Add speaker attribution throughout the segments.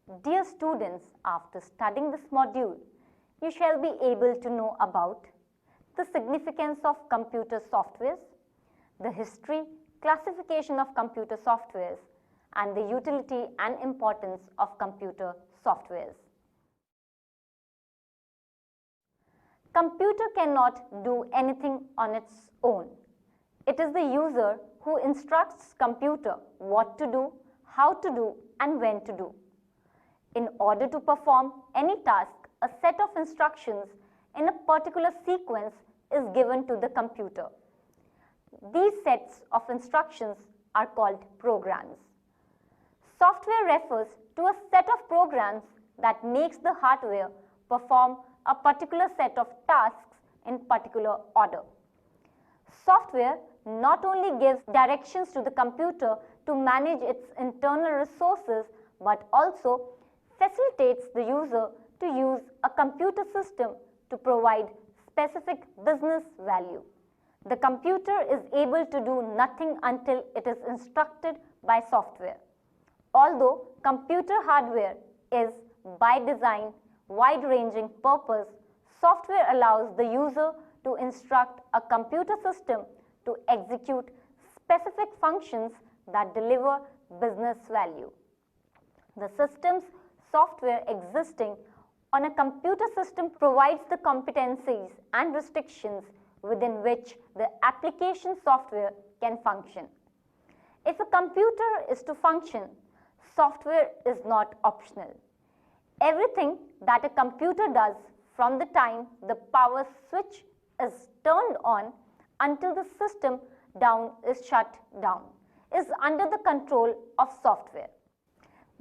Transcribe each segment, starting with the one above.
Speaker 1: Dear students, after studying this module, you shall be able to know about the significance of computer softwares, the history, classification of computer softwares, and the utility and importance of computer softwares. Computer cannot do anything on its own. It is the user who instructs computer what to do, how to do, and when to do. In order to perform any task, a set of instructions in a particular sequence is given to the computer. These sets of instructions are called programs. Software refers to a set of programs that makes the hardware perform a particular set of tasks in particular order. Software not only gives directions to the computer to manage its internal resources, but also facilitates the user to use a computer system to provide specific business value. The computer is able to do nothing until it is instructed by software. Although computer hardware is by design wide-ranging purpose, software allows the user to instruct a computer system to execute specific functions that deliver business value. The system's software existing on a computer system provides the competencies and restrictions within which the application software can function. If a computer is to function, software is not optional. Everything that a computer does from the time the power switch is turned on until the system down is shut down is under the control of software.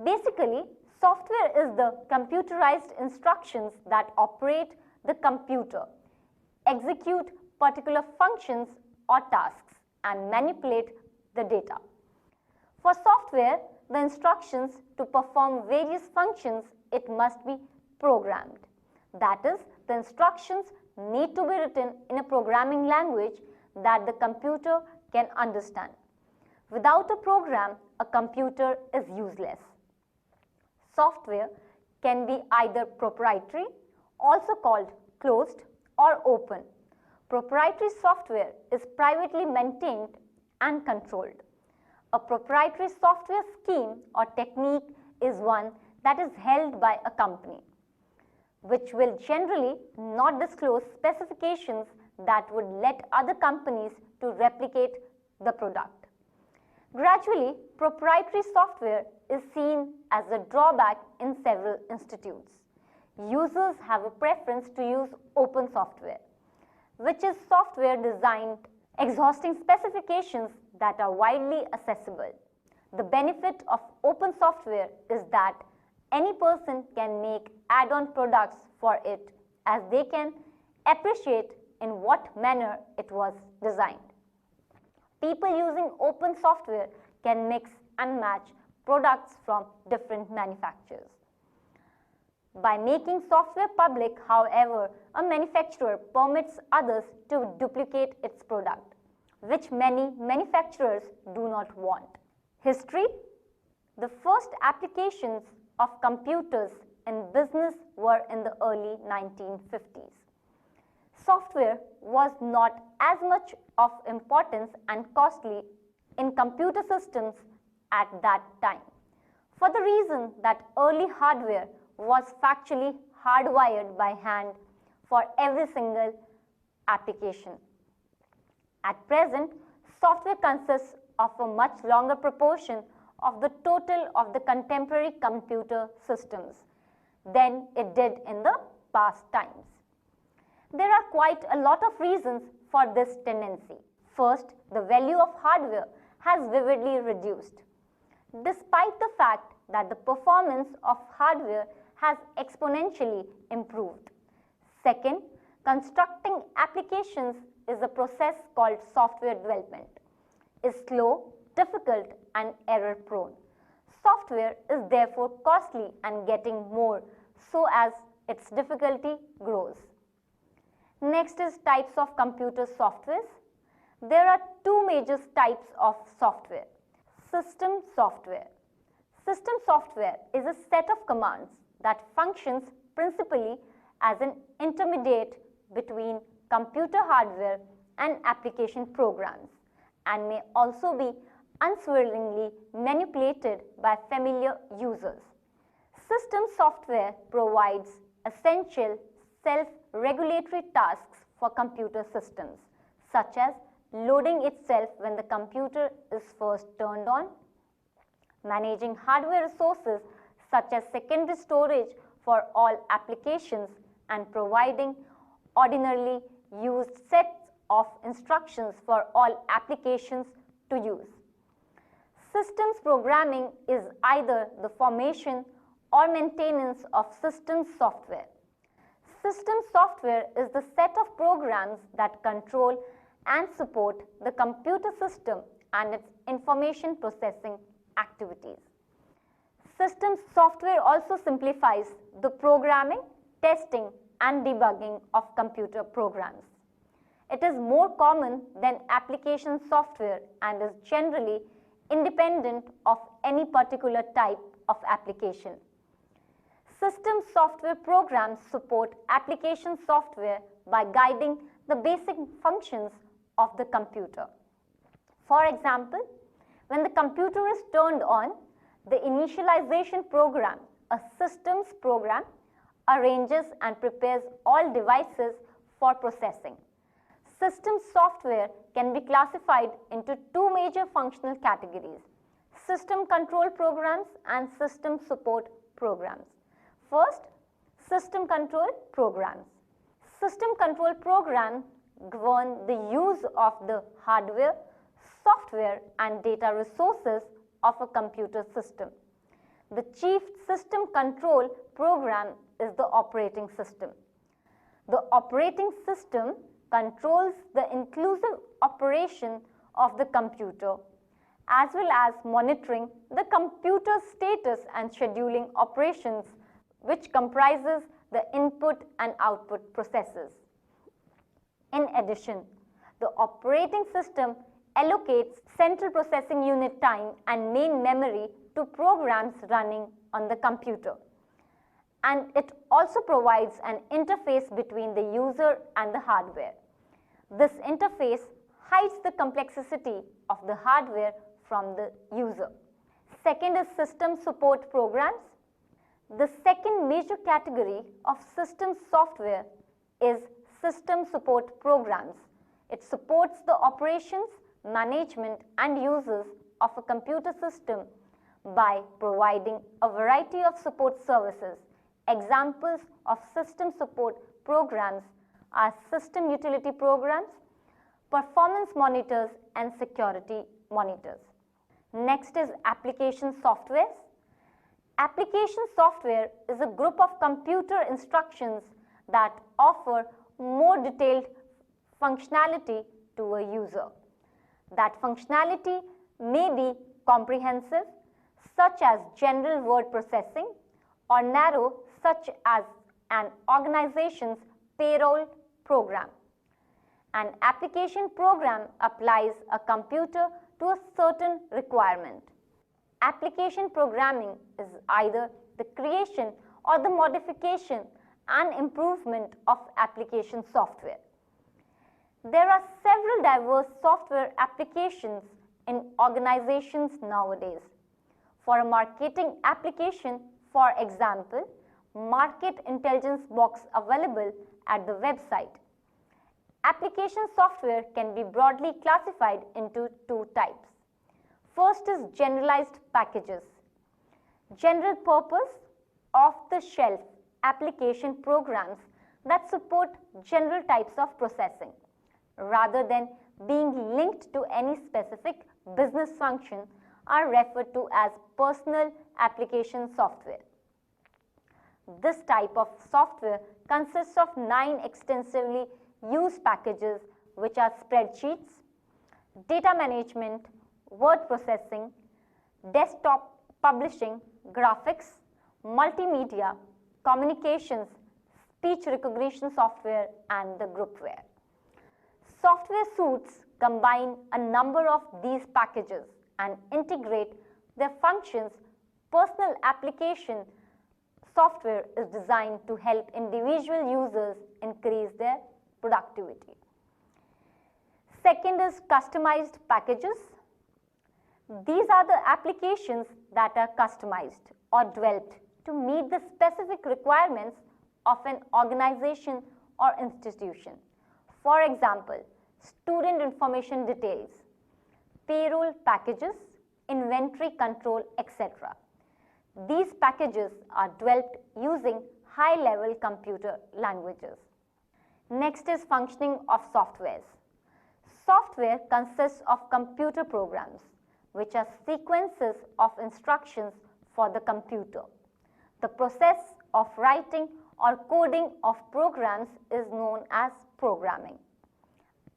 Speaker 1: Basically, software is the computerized instructions that operate the computer, execute particular functions or tasks, and manipulate the data. For software, the instructions to perform various functions, it must be programmed. That is, the instructions need to be written in a programming language that the computer can understand. Without a program, a computer is useless. Software can be either proprietary, also called closed, or open. Proprietary software is privately maintained and controlled. A proprietary software scheme or technique is one that is held by a company, which will generally not disclose specifications that would let other companies to replicate the product. Gradually, proprietary software is seen as a drawback in several institutes. Users have a preference to use open software, which is software designed exhausting specifications that are widely accessible. The benefit of open software is that any person can make add-on products for it as they can appreciate in what manner it was designed. People using open software can mix and match products from different manufacturers. By making software public, however, a manufacturer permits others to duplicate its product, which many manufacturers do not want. History. The first applications of computers in business were in the early 1950s. Software was not as much of importance and costly in computer systems at that time, for the reason that early hardware was factually hardwired by hand for every single application. At present, software consists of a much longer proportion of the total of the contemporary computer systems than it did in the past times. There are quite a lot of reasons for this tendency. First, the value of hardware has vividly reduced, despite the fact that the performance of hardware has exponentially improved. Second, constructing applications is a process called software development, is slow, difficult, and error-prone. Software is therefore costly and getting more so as its difficulty grows. Next is types of computer softwares. There are two major types of software: system software. System software is a set of commands that functions principally as an intermediate between computer hardware and application programs, and may also be unswervingly manipulated by familiar users. System software provides essential self-regulatory tasks for computer systems, such as loading itself when the computer is first turned on, managing hardware resources such as secondary storage for all applications, and providing ordinarily used sets of instructions for all applications to use. Systems programming is either the formation or maintenance of systems software. System software is the set of programs that control and support the computer system and its information processing activities. System software also simplifies the programming, testing, and debugging of computer programs. It is more common than application software and is generally independent of any particular type of application. System software programs support application software by guiding the basic functions of the computer. For example, when the computer is turned on, the initialization program, a systems program, arranges and prepares all devices for processing. System software can be classified into two major functional categories: system control programs and system support programs. First, system control programs. System control programs govern the use of the hardware, software, and data resources of a computer system. The chief system control program is the operating system. The operating system controls the inclusive operation of the computer, as well as monitoring the computer status and scheduling operations, which comprises the input and output processes. In addition, the operating system allocates central processing unit time and main memory to programs running on the computer. And it also provides an interface between the user and the hardware. This interface hides the complexity of the hardware from the user. Second is system support programs. The second major category of system software is system support programs. It supports the operations, management, and uses of a computer system by providing a variety of support services. Examples of system support programs are system utility programs, performance monitors, and security monitors. Next is application software. Application software is a group of computer instructions that offer more detailed functionality to a user. That functionality may be comprehensive, such as general word processing, or narrow, such as an organization's payroll program. An application program applies a computer to a certain requirement. Application programming is either the creation or the modification and improvement of application software. There are several diverse software applications in organizations nowadays. For a marketing application, for example, market intelligence box available at the website. Application software can be broadly classified into two types. First is generalized packages. General purpose, off-the-shelf application programs that support general types of processing, rather than being linked to any specific business function, are referred to as personal application software. This type of software consists of 9 extensively used packages, which are spreadsheets, data management, word processing, desktop publishing, graphics, multimedia, communications, speech recognition software, and the groupware. Software suites combine a number of these packages and integrate their functions personal application software is designed to help individual users increase their productivity. Second is customized packages. These are the applications that are customized or developed to meet the specific requirements of an organization or institution. For example, student information details, payroll packages, inventory control, etc. These packages are developed using high-level computer languages. Next is functioning of softwares. Software consists of computer programs, which are sequences of instructions for the computer. The process of writing or coding of programs is known as programming.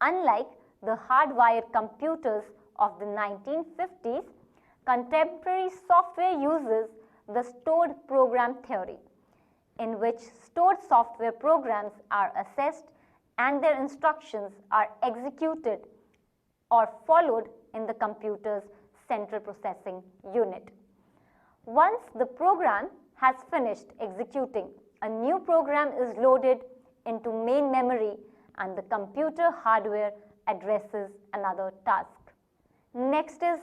Speaker 1: Unlike the hardwired computers of the 1950s, contemporary software uses the stored program theory, in which stored software programs are assessed and their instructions are executed or followed in the computer's central processing unit. Once the program has finished executing, a new program is loaded into main memory and the computer hardware addresses another task. Next is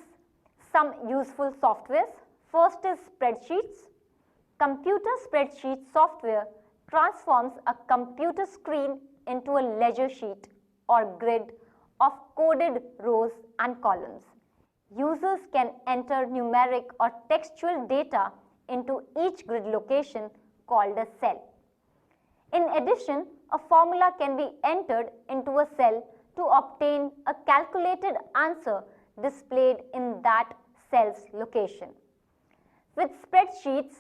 Speaker 1: some useful softwares. First is spreadsheets. Computer spreadsheet software transforms a computer screen into a ledger sheet or grid of coded rows and columns. Users can enter numeric or textual data into each grid location called a cell. In addition, a formula can be entered into a cell to obtain a calculated answer displayed in that cell's location. With spreadsheets,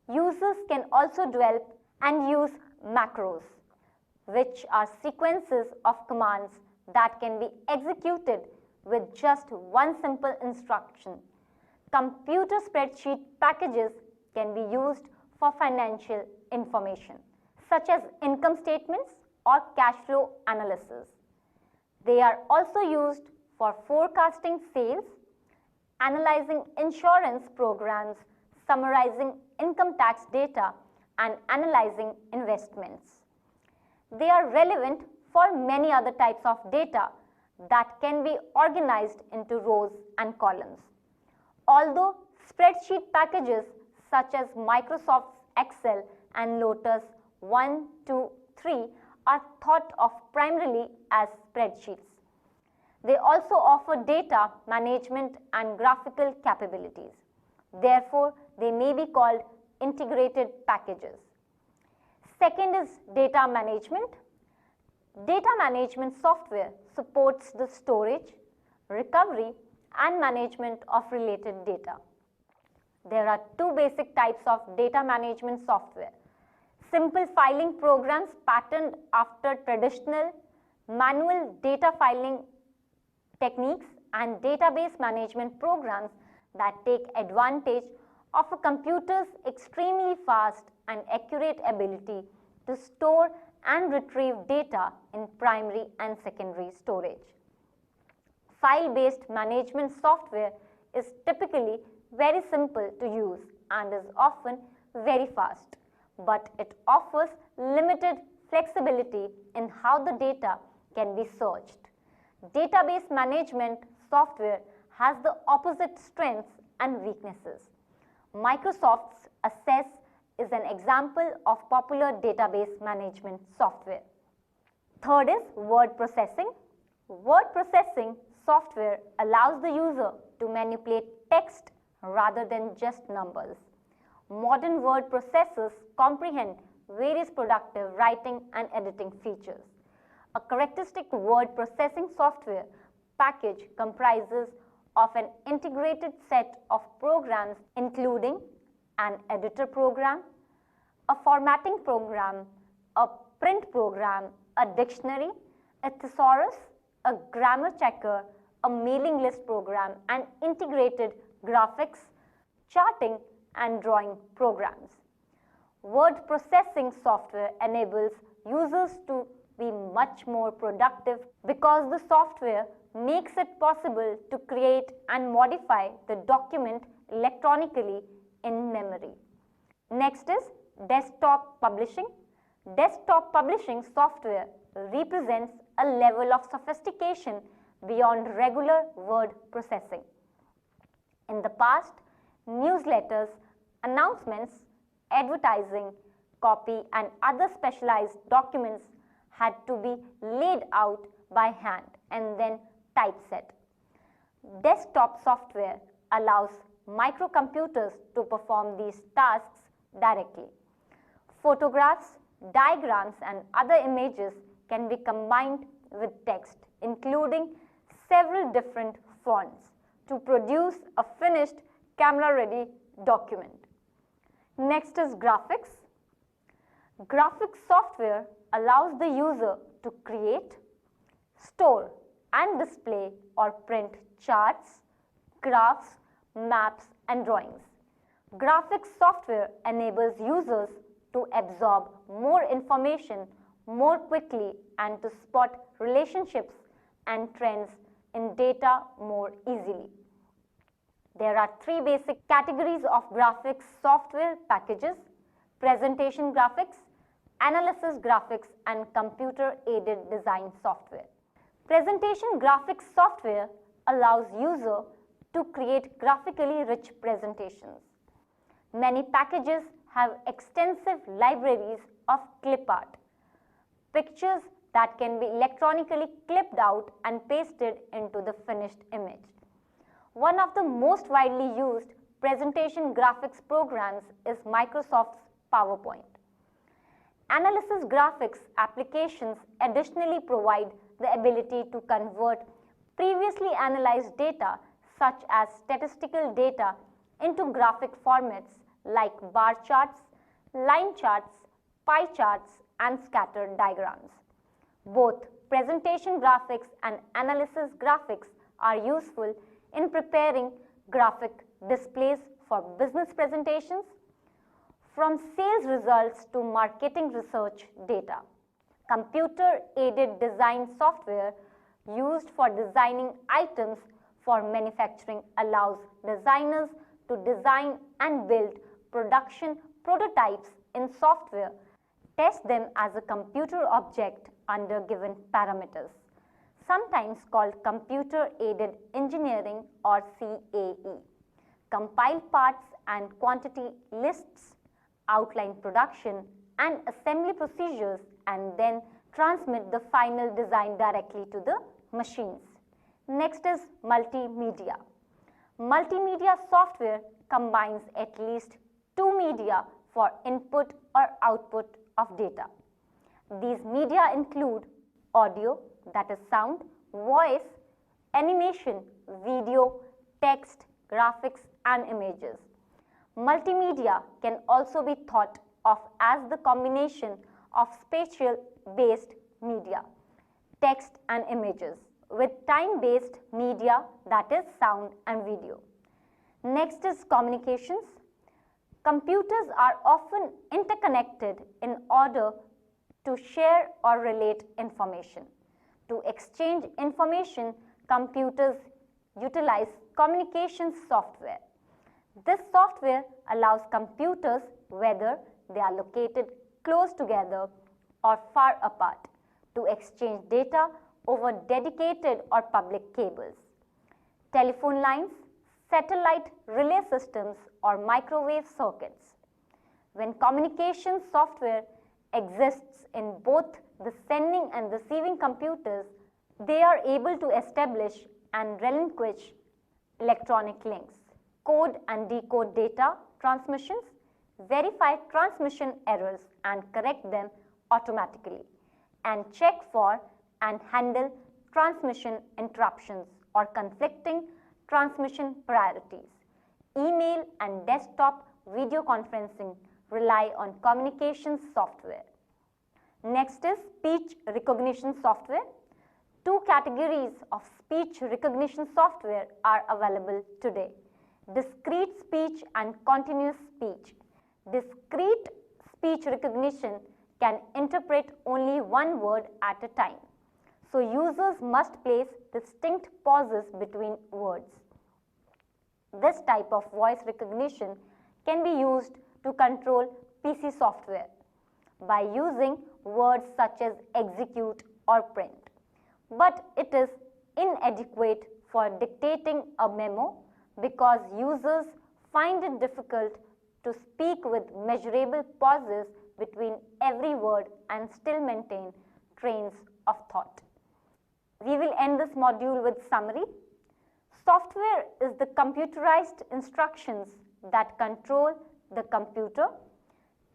Speaker 1: users can also develop and use macros, which are sequences of commands that can be executed with just one simple instruction. Computer spreadsheet packages can be used for financial information, such as income statements or cash flow analysis. They are also used for forecasting sales, analyzing insurance programs, summarizing income tax data, and analyzing investments. They are relevant for many other types of data that can be organized into rows and columns. Although spreadsheet packages such as Microsoft Excel and Lotus 1, 2, 3 are thought of primarily as spreadsheets. They also offer data management and graphical capabilities. Therefore, they may be called integrated packages. Second is data management. Data management software supports the storage, recovery, and management of related data. There are two basic types of data management software. Simple filing programs patterned after traditional manual data filing techniques and database management programs that take advantage of a computer's extremely fast and accurate ability to store and retrieve data in primary and secondary storage. File-based management software is typically very simple to use and is often very fast, but it offers limited flexibility in how the data can be searched. Database management software has the opposite strengths and weaknesses. Microsoft's Access is an example of popular database management software. Third is word processing. Word processing software allows the user to manipulate text rather than just numbers. Modern word processors comprehend various productive writing and editing features. A characteristic word processing software package comprises of an integrated set of programs including an editor program, a formatting program, a print program, a dictionary, a thesaurus, a grammar checker, a mailing list program, and integrated graphics, charting, and drawing programs. Word processing software enables users to be much more productive because the software makes it possible to create and modify the document electronically in memory. Next is desktop publishing. Desktop publishing software represents a level of sophistication beyond regular word processing. In the past, newsletters, announcements, advertising, copy, and other specialized documents had to be laid out by hand and then typeset. Desktop software allows microcomputers to perform these tasks directly. Photographs, diagrams, and other images can be combined with text, including several different fonts, to produce a finished camera-ready document. Next is graphics. Graphics software allows the user to create, store, and display or print charts, graphs, maps, and drawings. Graphics software enables users to absorb more information more quickly and to spot relationships and trends in data more easily. There are three basic categories of graphics software packages: presentation graphics, analysis graphics, and computer-aided design software. Presentation graphics software allows user to create graphically rich presentations. Many packages have extensive libraries of clip art, pictures that can be electronically clipped out and pasted into the finished image. One of the most widely used presentation graphics programs is Microsoft's PowerPoint. Analysis graphics applications additionally provide the ability to convert previously analyzed data such as statistical data into graphic formats like bar charts, line charts, pie charts, and scatter diagrams. Both presentation graphics and analysis graphics are useful in preparing graphic displays for business presentations, from sales results to marketing research data. Computer-aided design software used for designing items for manufacturing allows designers to design and build production prototypes in software, test them as a computer object under given parameters, sometimes called computer-aided engineering or CAE, compile parts and quantity lists, outline production and assembly procedures, and then transmit the final design directly to the machines. Next is multimedia. Multimedia software combines at least two media for input or output of data. These media include audio, that is sound, voice, animation, video, text, graphics, and images. Multimedia can also be thought of as the combination of spatial-based media, text and images, with time-based media, that is sound and video. Next is communications. Computers are often interconnected in order to share or relate information. To exchange information, computers utilize communications software. This software allows computers, whether they are located close together or far apart, to exchange data over dedicated or public cables, telephone lines, satellite relay systems, or microwave circuits. When communications software exists in both the sending and receiving computers, they are able to establish and relinquish electronic links, code and decode data transmissions, verify transmission errors and correct them automatically, and check for and handle transmission interruptions or conflicting transmission priorities. Email and desktop video conferencing rely on communications software. Next is speech recognition software. Two categories of speech recognition software are available today: discrete speech and continuous speech. Discrete speech recognition can interpret only one word at a time, so users must place distinct pauses between words. This type of voice recognition can be used to control PC software by using words such as execute or print. But it is inadequate for dictating a memo because users find it difficult to speak with measurable pauses between every word and still maintain trains of thought. We will end this module with summary. Software is the computerized instructions that control the computer,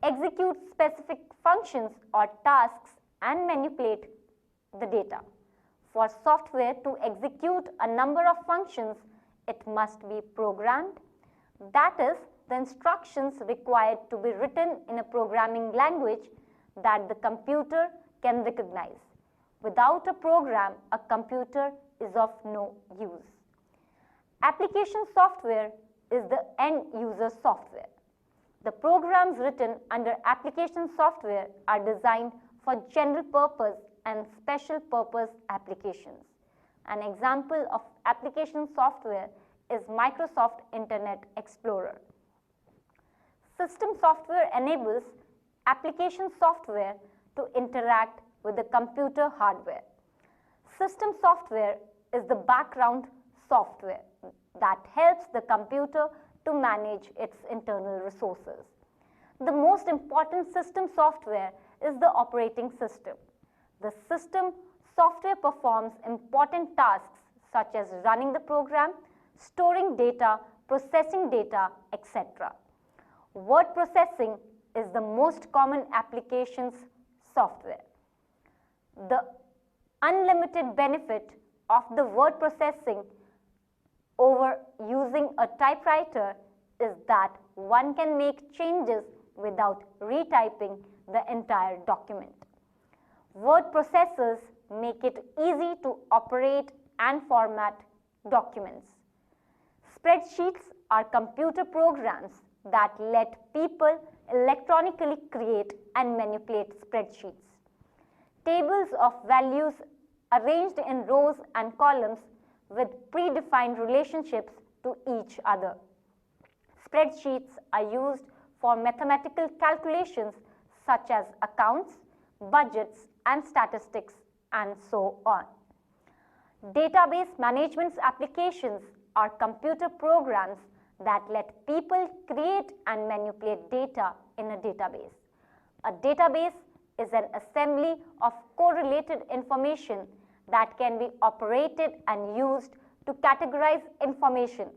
Speaker 1: execute specific functions or tasks, and manipulate the data. For software to execute a number of functions, it must be programmed. That is, the instructions required to be written in a programming language that the computer can recognize. Without a program, a computer is of no use. Application software is the end-user software. The programs written under application software are designed for general purpose and special purpose applications. An example of application software is Microsoft Internet Explorer. System software enables application software to interact with the computer hardware. System software is the background software that helps the computer to manage its internal resources. The most important system software is the operating system. The system software performs important tasks such as running the program, storing data, processing data, etc. Word processing is the most common applications software. The unlimited benefit of the word processing over using a typewriter is that one can make changes without retyping the entire document. Word processors make it easy to operate and format documents. Spreadsheets are computer programs that let people electronically create and manipulate spreadsheets. Tables of values arranged in rows and columns with predefined relationships to each other. Spreadsheets are used for mathematical calculations such as accounts, budgets, and statistics, and so on. Database management applications are computer programs that let people create and manipulate data in a database. A database is an assembly of correlated information that can be operated and used to categorize information,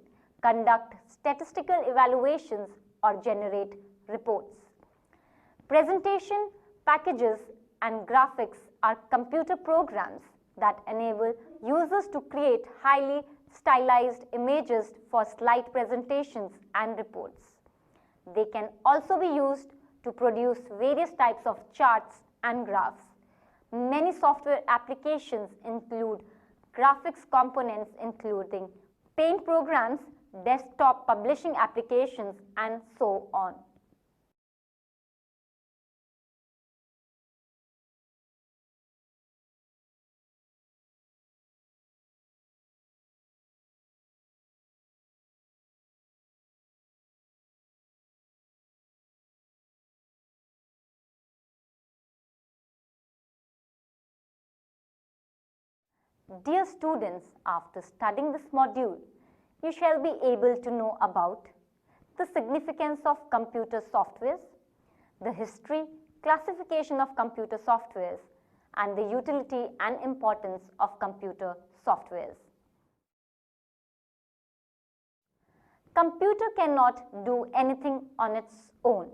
Speaker 1: conduct statistical evaluations, or generate reports. Presentation packages and graphics are computer programs that enable users to create highly stylized images for slide presentations and reports. They can also be used to produce various types of charts and graphs. Many software applications include graphics components including paint programs, desktop publishing applications, and so on. Dear students, after studying this module, you shall be able to know about the significance of computer softwares, the history, classification of computer softwares, and the utility and importance of computer softwares. Computer cannot do anything on its own.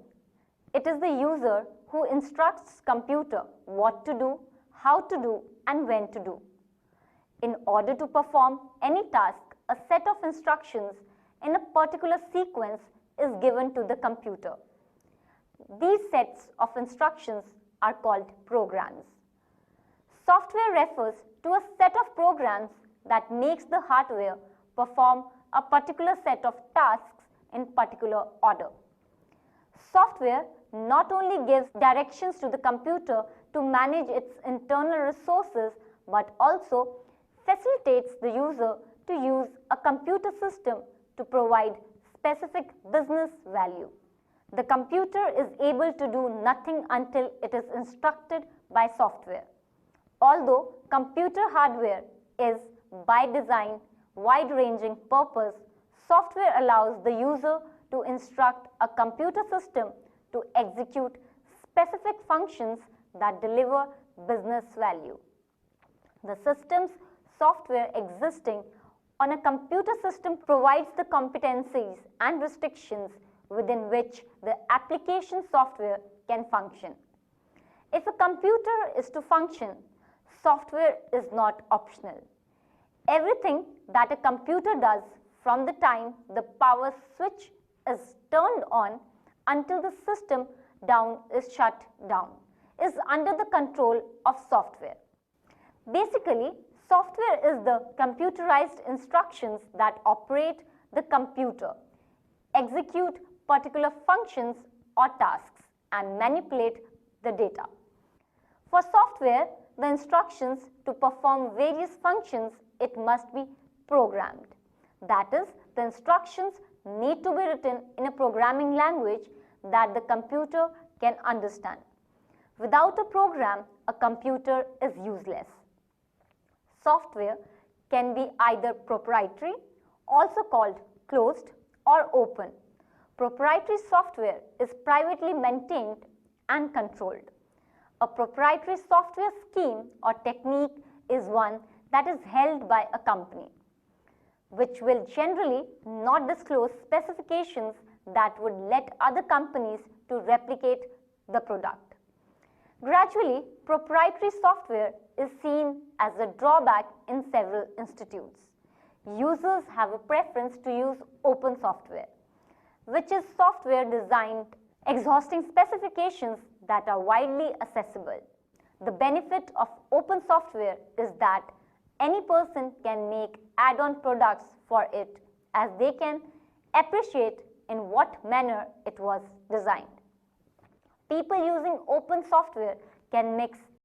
Speaker 1: It is the user who instructs computer what to do, how to do, and when to do. In order to perform any task, a set of instructions in a particular sequence is given to the computer. These sets of instructions are called programs. Software refers to a set of programs that makes the hardware perform a particular set of tasks in particular order. Software not only gives directions to the computer to manage its internal resources, but also facilitates the user to use a computer system to provide specific business value. The computer is able to do nothing until it is instructed by software. Although computer hardware is, by design, wide-ranging purpose, software allows the user to instruct a computer system to execute specific functions that deliver business value. The system's software existing on a computer system provides the competencies and restrictions within which the application software can function. If a computer is to function, software is not optional. Everything that a computer does from the time the power switch is turned on until the system down is shut down is under the control of software. Basically, software is the computerized instructions that operate the computer, execute particular functions or tasks, and manipulate the data. For software, the instructions to perform various functions, it must be programmed. That is, the instructions need to be written in a programming language that the computer can understand. Without a program, a computer is useless. Software can be either proprietary, also called closed, or open. Proprietary software is privately maintained and controlled. A proprietary software scheme or technique is one that is held by a company, which will generally not disclose specifications that would let other companies to replicate the product. Gradually, proprietary software is seen as a drawback in several institutes. Users have a preference to use open software, which is software designed exhausting specifications that are widely accessible. The benefit of open software is that any person can make add-on products for it as they can appreciate in what manner it was designed. People using open software can mix